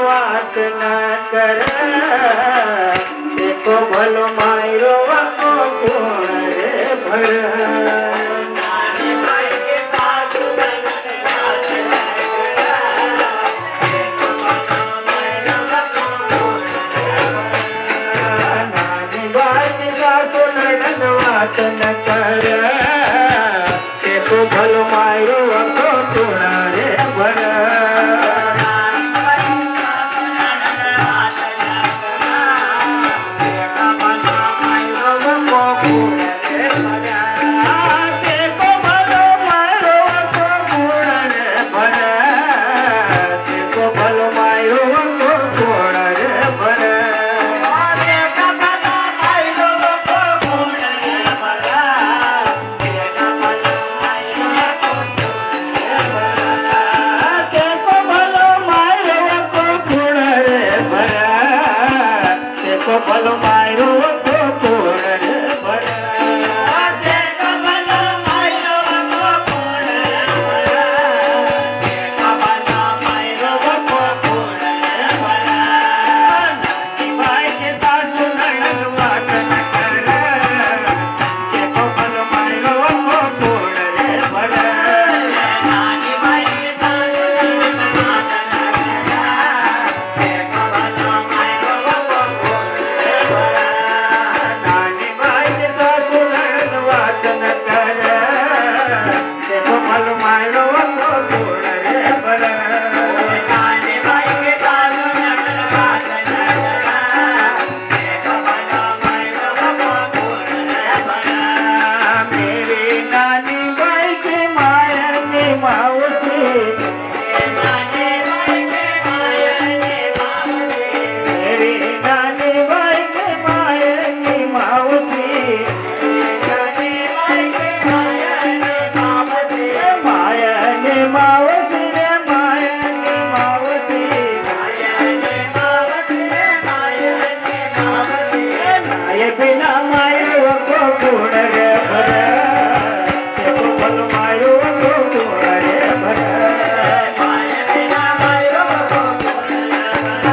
વાત ન કર देखो भलो मायरो वको गुण रे भर नानी भाई के सासु नंदन वात न कर देखो भलो मायरो वको गुण रे भर भलो मायरो वको गुण रे भर देखो भलो मायरो वको गुण रे भर देखो भलो मायरो वको गुण रे भर नानी भाई के सासु नंदन वात न कर देखो भलो मायरो वको गुण रे भर नानी भाई के सासु नंदन वात न कर देखो भलो मायरो वको देखो भलो मायरो वको गुण रे भर नानी भाई के सासु नंदन वात न कर देखो भलो मायरो वको गुण रे भर मेरी नानी भाई के मायने मावती नानी भाई के मायने मावती मेरी नानी भाई के मायने मावती बिना मायरो वको गुण रे भर देखो भलो मायरो वको गुण रे भर बिना मायरो वको गुण रे भर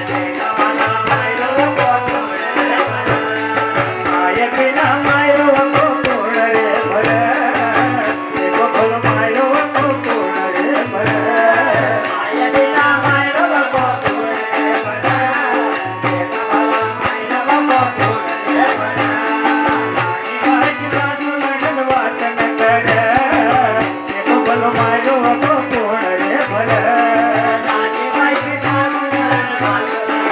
देखो भलो मायरो वको गुण रे भर बिना मायरो वको गुण रे भर देखो भलो मायरो वको गुण रे भर बिना मायरो वको गुण रे भर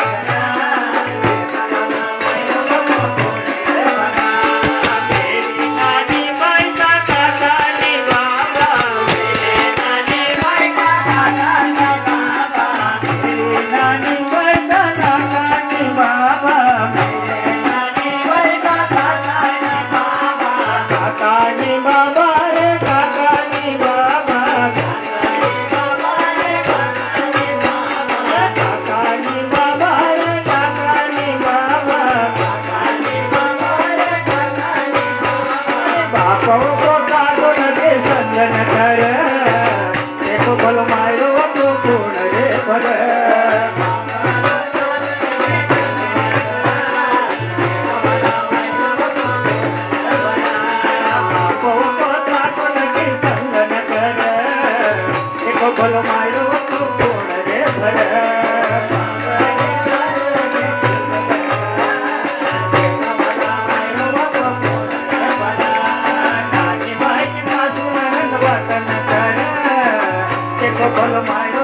देखो भलो मायरो वको देखो भलो मायरो वको गुण रे भर देखो भलो मायरो वको गुण रे भर भलो मायरो